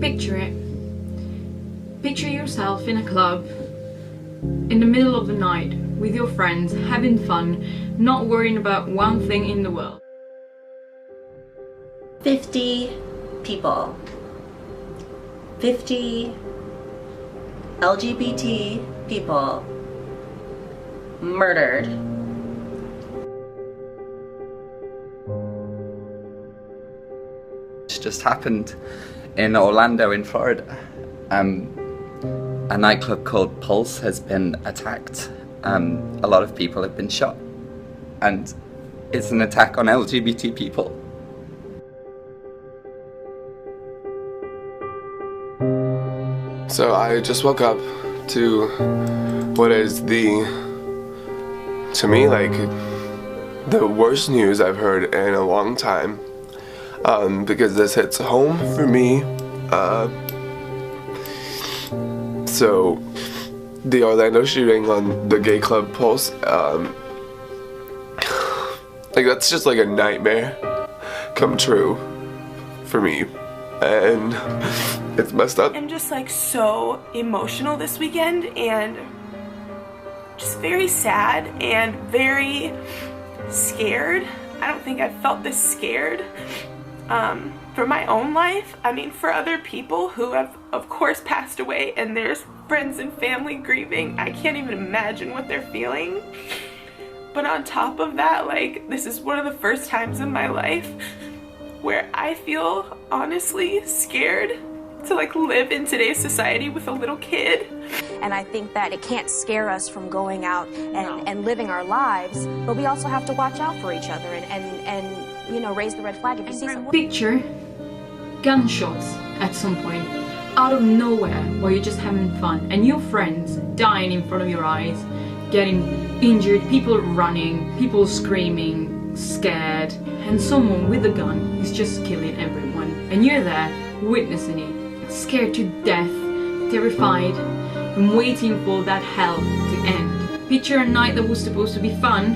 Picture it. Picture yourself in a club, in the middle of the night, with your friends, having fun, not worrying about one thing in the world. 50 people. 50 LGBT people murdered. It just happened in Orlando in Florida. A nightclub called Pulse has been attacked. A lot of people have been shot, and it's an attack on LGBT people. So I just woke up to what is to me, like, the worst news I've heard in a long time, because this hits home for me. So the Orlando shooting on the gay club Pulse, like, that's just like a nightmare come true for me, and it's messed up. I'm just like so emotional this weekend, and just very sad and very scared. I don't think I've felt this scared for my own life. I mean, for other people who have of course passed away and there's friends and family grieving, I can't even imagine what they're feeling. But on top of that, like, this is one of the first times in my life where I feel honestly scared to like live in today's society with a little kid. And I think that it can't scare us from going out and living our lives, but we also have to watch out for each other and you know, raise the red flag if you see someone. Picture gunshots at some point, out of nowhere, while you're just having fun, and your friends dying in front of your eyes, getting injured, people running, people screaming, scared, and someone with a gun is just killing everyone. And you're there, witnessing it, scared to death, terrified, and waiting for that hell to end. Picture a night that was supposed to be fun,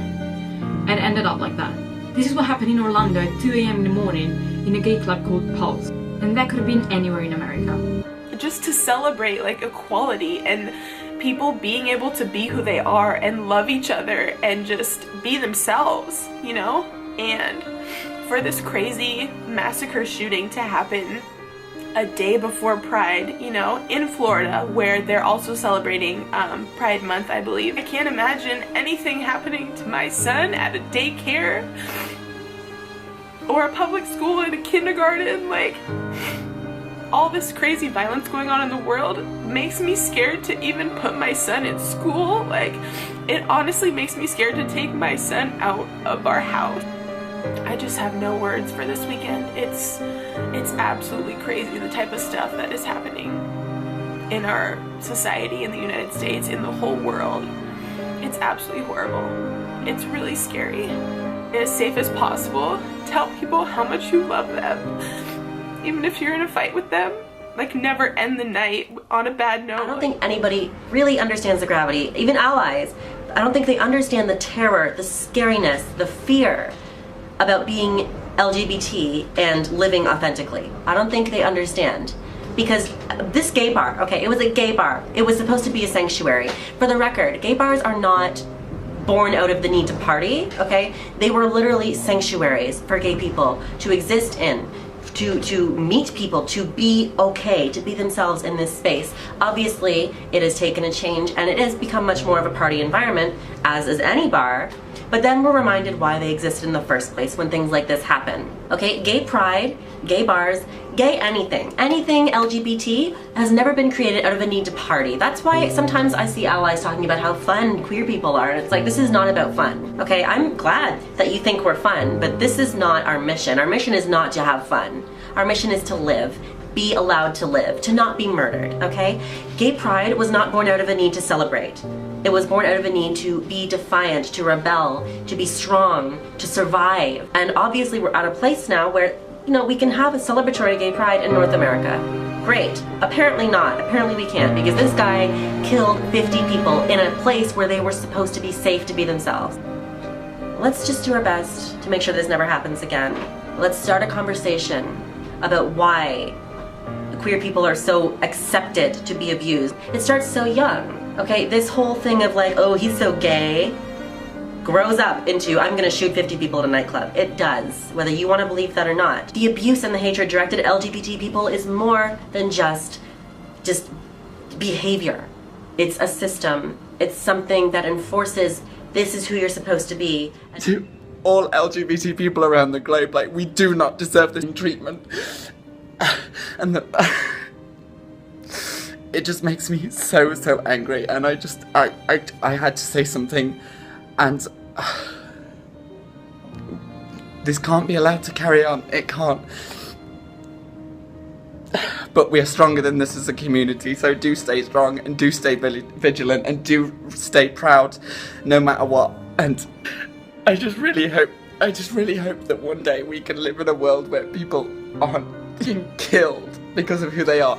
and ended up like that. This is what happened in Orlando at 2 a.m. in the morning in a gay club called Pulse. And that could have been anywhere in America. Just to celebrate like equality and people being able to be who they are and love each other and just be themselves, you know? And for this crazy massacre shooting to happen a day before Pride, you know, in Florida, where they're also celebrating Pride Month, I believe. I can't imagine anything happening to my son at a daycare or a public school in a kindergarten. Like, all this crazy violence going on in the world makes me scared to even put my son in school. Like, it honestly makes me scared to take my son out of our house. I just have no words for this weekend. It's absolutely crazy, the type of stuff that is happening in our society, in the United States, in the whole world. It's absolutely horrible. It's really scary. As safe as possible, tell people how much you love them. Even if you're in a fight with them, like, never end the night on a bad note. I don't think anybody really understands the gravity, even allies. I don't think they understand the terror, the scariness, the fear about being LGBT and living authentically. I don't think they understand. Because this gay bar, okay, it was a gay bar. It was supposed to be a sanctuary. For the record, gay bars are not born out of the need to party, okay? They were literally sanctuaries for gay people to exist in, to meet people, to be okay, to be themselves in this space. Obviously, it has taken a change and it has become much more of a party environment, as is any bar. But then we're reminded why they existed in the first place when things like this happen. Okay, gay pride, gay bars, gay anything LGBT has never been created out of a need to party. That's why sometimes I see allies talking about how fun queer people are, and it's like, this is not about fun. Okay, I'm glad that you think we're fun, but this is not our mission. Our mission is not to have fun. Our mission is to live, be allowed to live, to not be murdered, okay? Gay pride was not born out of a need to celebrate. It was born out of a need to be defiant, to rebel, to be strong, to survive. And obviously we're at a place now where, you know, we can have a celebratory gay pride in North America. Great. Apparently not. Apparently we can't, because this guy killed 50 people in a place where they were supposed to be safe to be themselves. Let's just do our best to make sure this never happens again. Let's start a conversation about why queer people are so accepted to be abused. It starts so young, okay? This whole thing of like, oh, he's so gay, grows up into, I'm gonna shoot 50 people at a nightclub. It does, whether you wanna believe that or not. The abuse and the hatred directed at LGBT people is more than just behavior. It's a system. It's something that enforces this is who you're supposed to be. To all LGBT people around the globe, like, we do not deserve this treatment. And it just makes me so angry, and I had to say something, and this can't be allowed to carry on. It can't. But we are stronger than this as a community, so do stay strong and do stay vigilant and do stay proud no matter what. And I just really hope that one day we can live in a world where people aren't being killed because of who they are.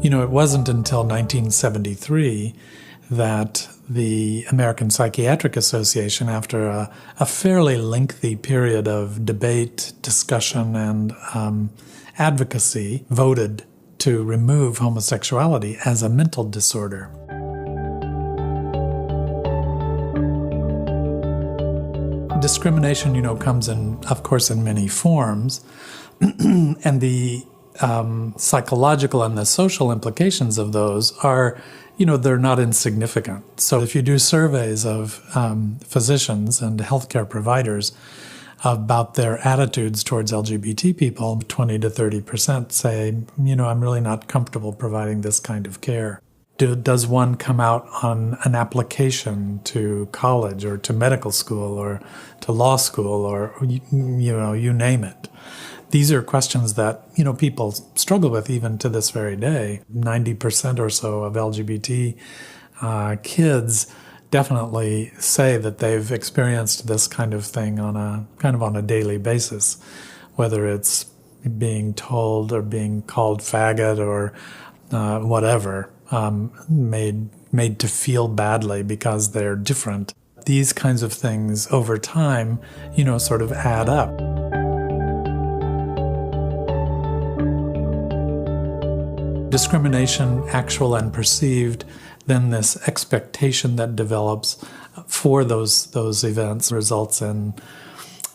You know, it wasn't until 1973 that the American Psychiatric Association, after a fairly lengthy period of debate, discussion, and advocacy, voted to remove homosexuality as a mental disorder. Discrimination, you know, comes in, of course, in many forms, and the psychological and the social implications of those are, you know, they're not insignificant. So if you do surveys of physicians and healthcare providers about their attitudes towards LGBT people, 20 to 30% say, you know, I'm really not comfortable providing this kind of care. Does one come out on an application to college or to medical school or to law school or, you know, you name it? These are questions that, you know, people struggle with even to this very day. 90% or so of LGBT kids definitely say that they've experienced this kind of thing on a daily basis, whether it's being told or being called faggot or whatever, made to feel badly because they're different. These kinds of things over time, you know, sort of add up. Discrimination, actual and perceived, then this expectation that develops for those events results in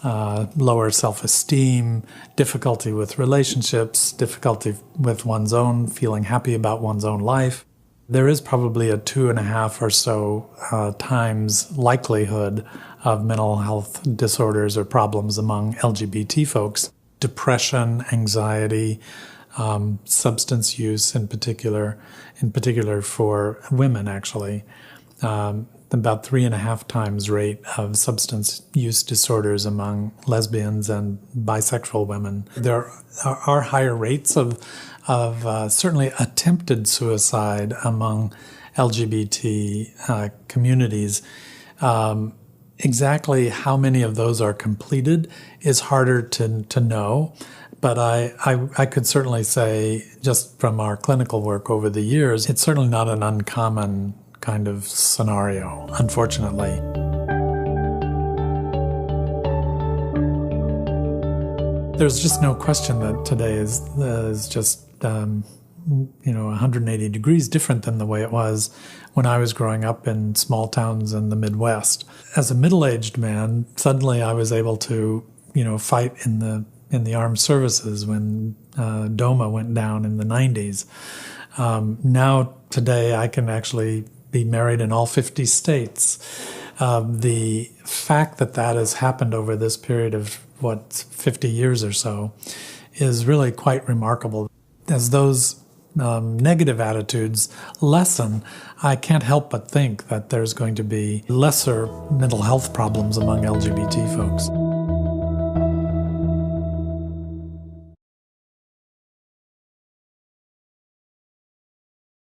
lower self-esteem, difficulty with relationships, difficulty with one's own feeling happy about one's own life. There is probably a 2.5 or so times likelihood of mental health disorders or problems among LGBT folks. Depression, anxiety, substance use in particular for women actually, about 3.5 times rate of substance use disorders among lesbians and bisexual women. There are higher rates of certainly attempted suicide among LGBT communities. Exactly how many of those are completed is harder to know. But I could certainly say, just from our clinical work over the years, it's certainly not an uncommon kind of scenario, unfortunately. There's just no question that today is just, 180 degrees different than the way it was when I was growing up in small towns in the Midwest. As a middle-aged man, suddenly I was able to, fight in the armed services when DOMA went down in the 90s. Now, today, I can actually be married in all 50 states. The fact that has happened over this period of, 50 years or so, is really quite remarkable. As those negative attitudes lessen, I can't help but think that there's going to be lesser mental health problems among LGBT folks.